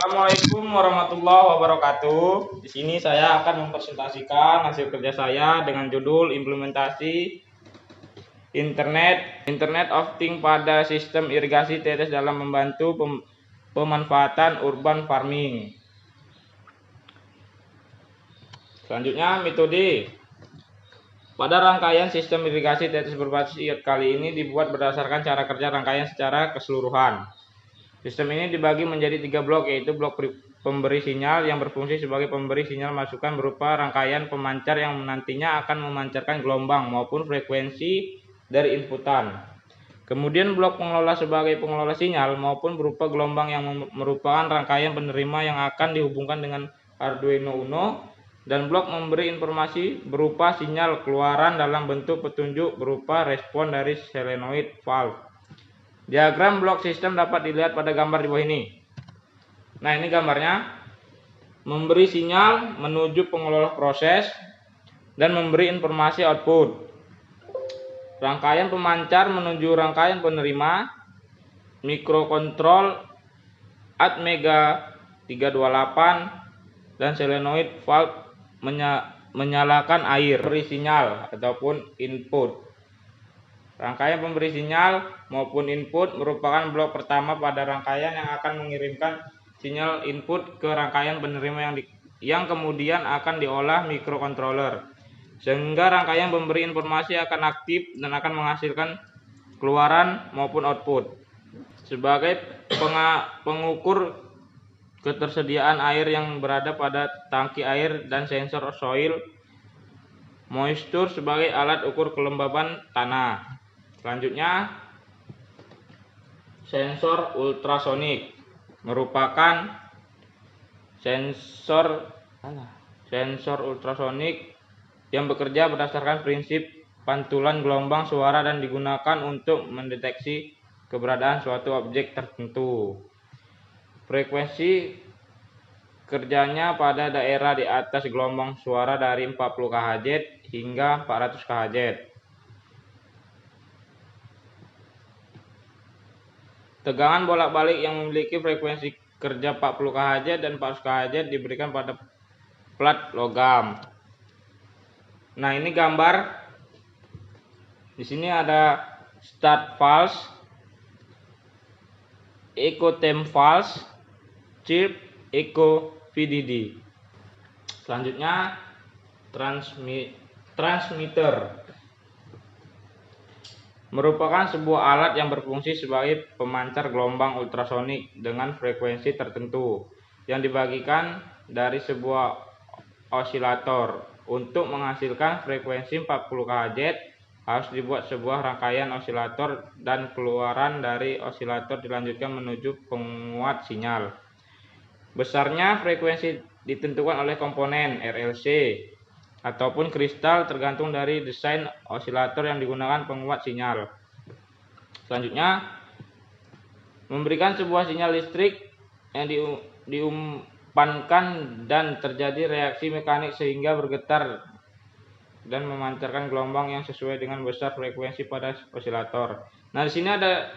Assalamualaikum warahmatullahi wabarakatuh. Di sini saya akan mempresentasikan hasil kerja saya dengan judul implementasi Internet of Things pada sistem irigasi tetes dalam membantu pemanfaatan urban farming. Selanjutnya, metode. Pada rangkaian sistem irigasi tetes berbasis IoT kali ini dibuat berdasarkan cara kerja rangkaian secara keseluruhan. Sistem ini dibagi menjadi 3 blok, yaitu blok pemberi sinyal yang berfungsi sebagai pemberi sinyal masukan berupa rangkaian pemancar yang nantinya akan memancarkan gelombang maupun frekuensi dari inputan. Kemudian blok pengelola sebagai pengelola sinyal maupun berupa gelombang yang merupakan rangkaian penerima yang akan dihubungkan dengan Arduino Uno, dan blok memberi informasi berupa sinyal keluaran dalam bentuk petunjuk berupa respon dari solenoid valve. Diagram blok sistem dapat dilihat pada gambar di bawah ini. Nah, ini gambarnya. Memberi sinyal menuju pengelola proses dan memberi informasi output. Rangkaian pemancar menuju rangkaian penerima. Mikrokontrol Atmega 328 dan solenoid valve menyalakan air. Beri sinyal ataupun input. Rangkaian pemberi sinyal maupun input merupakan blok pertama pada rangkaian yang akan mengirimkan sinyal input ke rangkaian penerima yang kemudian akan diolah mikrokontroler, sehingga rangkaian pemberi informasi akan aktif dan akan menghasilkan keluaran maupun output. Sebagai pengukur ketersediaan air yang berada pada tangki air dan sensor soil moisture sebagai alat ukur kelembaban tanah. Selanjutnya, sensor ultrasonik merupakan sensor ultrasonik yang bekerja berdasarkan prinsip pantulan gelombang suara dan digunakan untuk mendeteksi keberadaan suatu objek tertentu. Frekuensi kerjanya pada daerah di atas gelombang suara dari 40 kHz hingga 400 kHz. Tegangan bolak-balik yang memiliki frekuensi kerja 40 kHz dan 400 kHz diberikan pada plat logam. Nah, ini gambar. Di sini ada start pulse, echo temp pulse, chirp, echo VDD. Selanjutnya, transmitter merupakan sebuah alat yang berfungsi sebagai pemancar gelombang ultrasonik dengan frekuensi tertentu yang dibagikan dari sebuah osilator. Untuk menghasilkan frekuensi 40 kHz harus dibuat sebuah rangkaian osilator dan keluaran dari osilator dilanjutkan menuju penguat sinyal. Besarnya frekuensi ditentukan oleh komponen RLC ataupun kristal tergantung dari desain osilator yang digunakan penguat sinyal. Selanjutnya, memberikan sebuah sinyal listrik yang diumpankan dan terjadi reaksi mekanik sehingga bergetar dan memancarkan gelombang yang sesuai dengan besar frekuensi pada osilator. Nah, di sini ada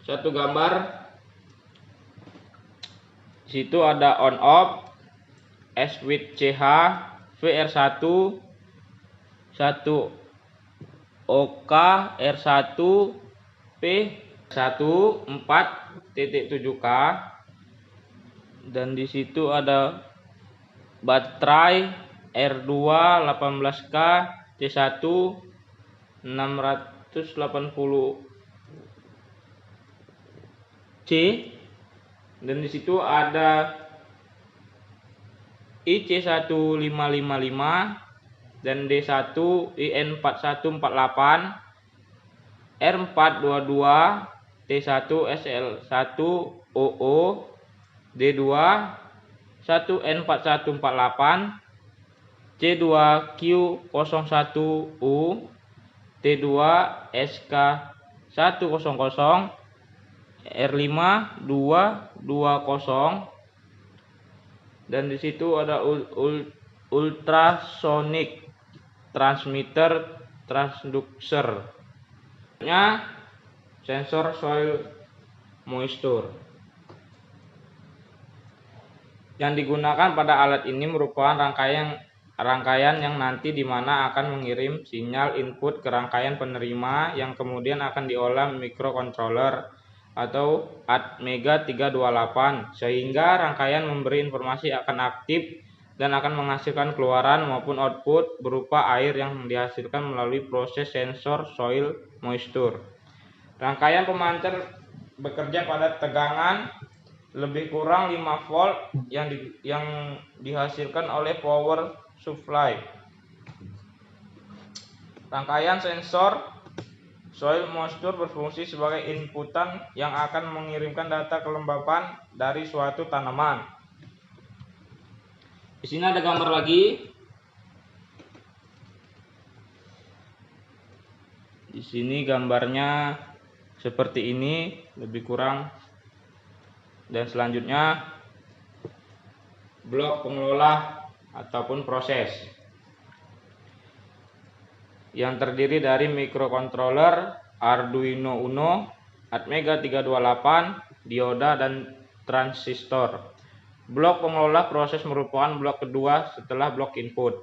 satu gambar. Di situ ada on off, switch CH, VR1, 1 OK, R1, P, 1, 4.7K, dan di situ ada baterai R2 18K, C1 680C, dan di situ ada IC1555 dan D1 IN4148, R422, T1 SL1OO, D2 1N4148, C2Q01U, T2 SK100, R5 220, dan di situ ada ultrasonic transmitter transducer. Sensor soil moisture. Yang digunakan pada alat ini merupakan rangkaian yang nanti di mana akan mengirim sinyal input ke rangkaian penerima yang kemudian akan diolah microcontroller atau Atmega 328 sehingga rangkaian memberi informasi akan aktif dan akan menghasilkan keluaran maupun output berupa air yang dihasilkan melalui proses sensor soil moisture. Rangkaian pemancar bekerja pada tegangan lebih kurang 5 volt yang dihasilkan oleh power supply. Rangkaian sensor soil moisture berfungsi sebagai inputan yang akan mengirimkan data kelembapan dari suatu tanaman. Di sini ada gambar lagi. Di sini gambarnya seperti ini lebih kurang. Dan selanjutnya blok pengelola ataupun proses yang terdiri dari microcontroller, Arduino Uno, Atmega 328, dioda dan transistor. Blok pengelola proses merupakan blok kedua setelah blok input.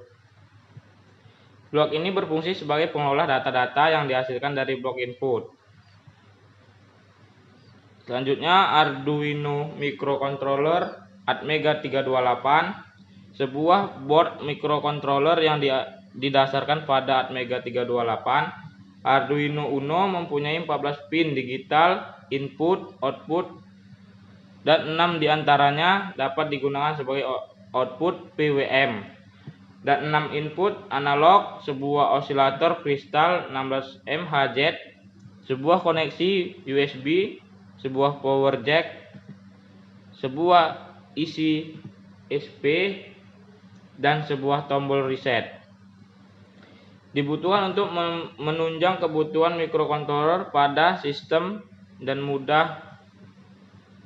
Blok ini berfungsi sebagai pengolah data-data yang dihasilkan dari blok input. Selanjutnya Arduino Microcontroller Atmega 328, sebuah board microcontroller yang didasarkan pada Atmega 328. Arduino Uno mempunyai 14 pin digital input, output, dan 6 diantaranya dapat digunakan sebagai output PWM, dan 6 input analog, sebuah osilator kristal 16 MHz, sebuah koneksi USB, sebuah power jack, sebuah isi SP, dan sebuah tombol reset. Dibutuhkan untuk menunjang kebutuhan microcontroller pada sistem dan mudah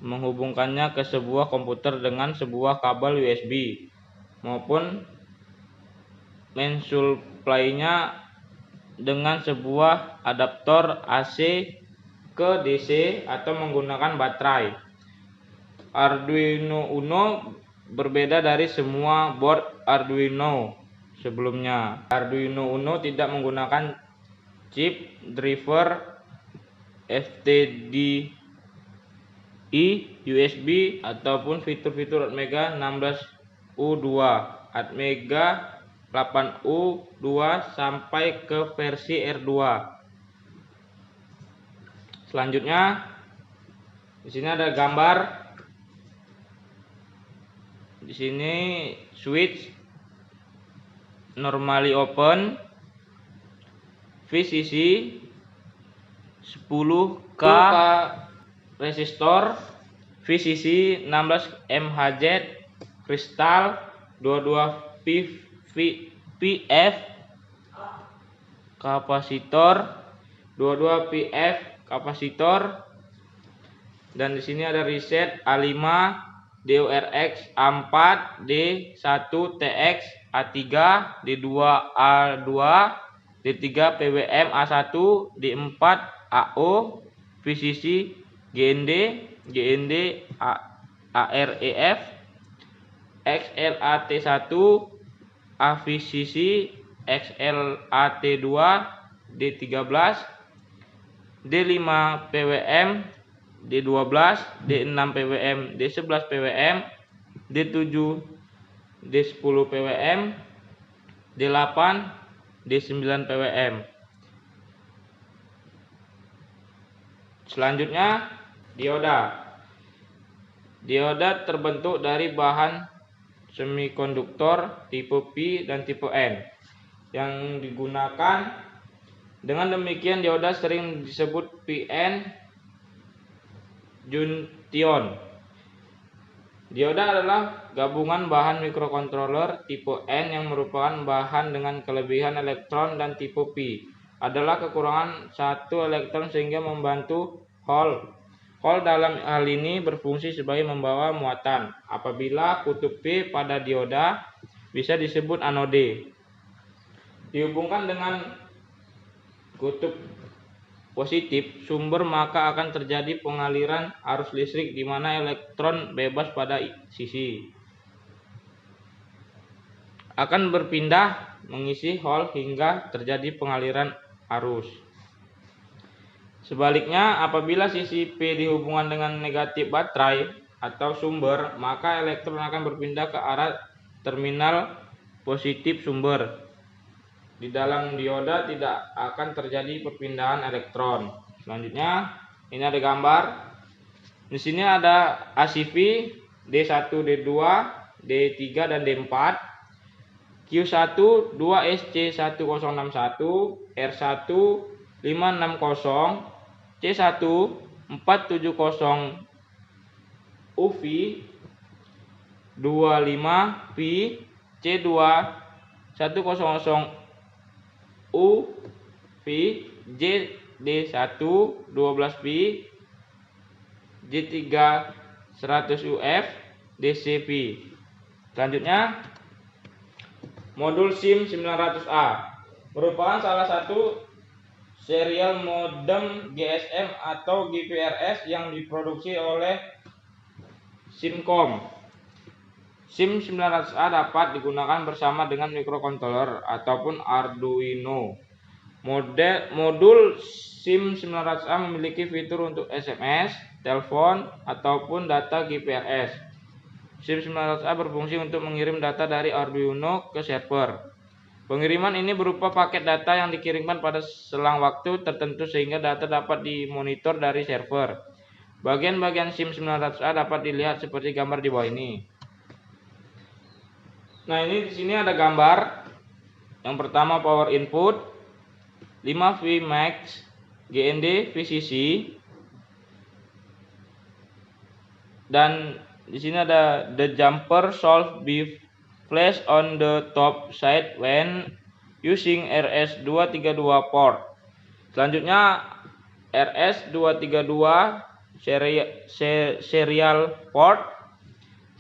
menghubungkannya ke sebuah komputer dengan sebuah kabel USB maupun mensupply-nya dengan sebuah adaptor AC ke DC atau menggunakan baterai. Arduino Uno berbeda dari semua board Arduino sebelumnya. Arduino Uno tidak menggunakan chip driver FTDI, USB ataupun fitur-fitur Atmega 16U2, Atmega 8U2 sampai ke versi R2. Selanjutnya di sini ada gambar. Di sini switch normally open, VCC 10K resistor, VCC 16 MHz, kristal 22 PF, kapasitor 22 PF kapasitor, dan di sini ada reset A5, DURX A4, D1TX A3, D2A2, D3 PWM A1, D4 AO, VCC GND AREF, XLAT1, AVCC XLAT2, D13, D5 PWM, D12, D6 PWM, D11 PWM, D7, D10 PWM, D8, D9 PWM. Selanjutnya dioda. Dioda terbentuk dari bahan semikonduktor tipe P dan tipe N yang digunakan. Dengan demikian dioda sering disebut PN junction. Dioda adalah gabungan bahan microcontroller tipe N yang merupakan bahan dengan kelebihan elektron, dan tipe P adalah kekurangan satu elektron sehingga membantu hole. Hole dalam hal ini berfungsi sebagai membawa muatan. Apabila kutub P pada dioda bisa disebut anode. Dihubungkan dengan kutub positif sumber, maka akan terjadi pengaliran arus listrik di mana elektron bebas pada sisi. akan berpindah mengisi hole hingga terjadi pengaliran arus. Sebaliknya, apabila sisi P dihubungkan dengan negatif baterai atau sumber, maka elektron akan berpindah ke arah terminal positif sumber. Di dalam dioda tidak akan terjadi perpindahan elektron. Selanjutnya, ini ada gambar. Di sini ada ACV D1, D2, D3 dan D4. Q1 2SC1061, R1 560, C1 470 UV 25 P, C2 100 UV, JD1 12 P, J3 100 UF, DCP. Selanjutnya, modul SIM 900A merupakan salah satu serial modem GSM atau GPRS yang diproduksi oleh Simcom. SIM 900A dapat digunakan bersama dengan microcontroller ataupun Arduino. Modul SIM 900A memiliki fitur untuk SMS, telepon, ataupun data GPRS. SIM 900A berfungsi untuk mengirim data dari Arduino ke server. Pengiriman ini berupa paket data yang dikirimkan pada selang waktu tertentu sehingga data dapat dimonitor dari server. Bagian-bagian SIM 900A dapat dilihat seperti gambar di bawah ini. Nah, ini di sini ada gambar. Yang pertama power input 5V max GND VCC, dan di sini ada the jumper solve be flash on the top side when using RS232 port. Selanjutnya RS232 serial port.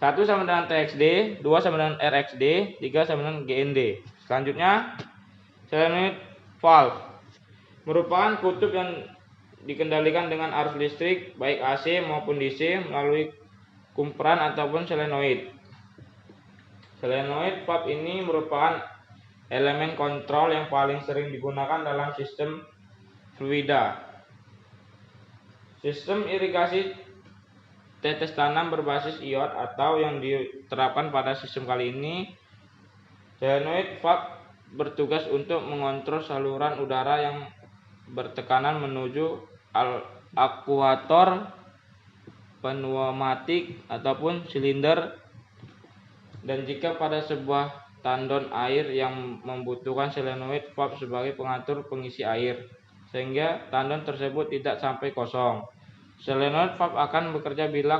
1 sama dengan TXD, 2 sama dengan RXD, 3 sama dengan GND. Selanjutnya solenoid valve merupakan kutub yang dikendalikan dengan arus listrik baik AC maupun DC melalui kumpulan ataupun solenoid. Solenoid valve ini merupakan elemen kontrol yang paling sering digunakan dalam sistem fluida. Sistem irigasi tetes tanam berbasis iot atau yang diterapkan pada sistem kali ini, solenoid valve bertugas untuk mengontrol saluran udara yang bertekanan menuju akuator pneumatik ataupun silinder, dan jika pada sebuah tandon air yang membutuhkan solenoid valve sebagai pengatur pengisi air sehingga tandon tersebut tidak sampai kosong. Solenoid valve akan bekerja bila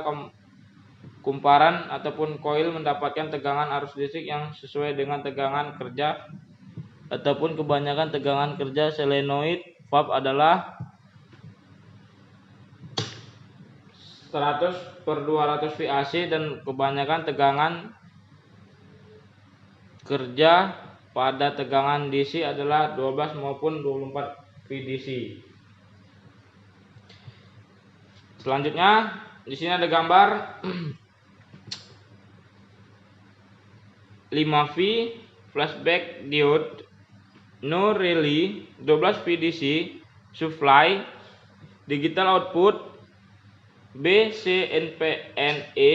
kumparan ataupun koil mendapatkan tegangan arus listrik yang sesuai dengan tegangan kerja ataupun kebanyakan tegangan kerja solenoid valve adalah 100/200 VAC dan kebanyakan tegangan kerja pada tegangan DC adalah 12 maupun 24 VDC. Selanjutnya di sini ada gambar 5V flashback diode no relay 12 VDC supply digital output BCNPNE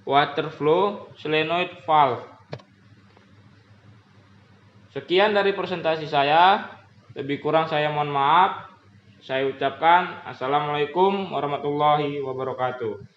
water flow solenoid valve. Sekian dari presentasi saya, lebih kurang saya mohon maaf. Saya ucapkan assalamualaikum warahmatullahi wabarakatuh.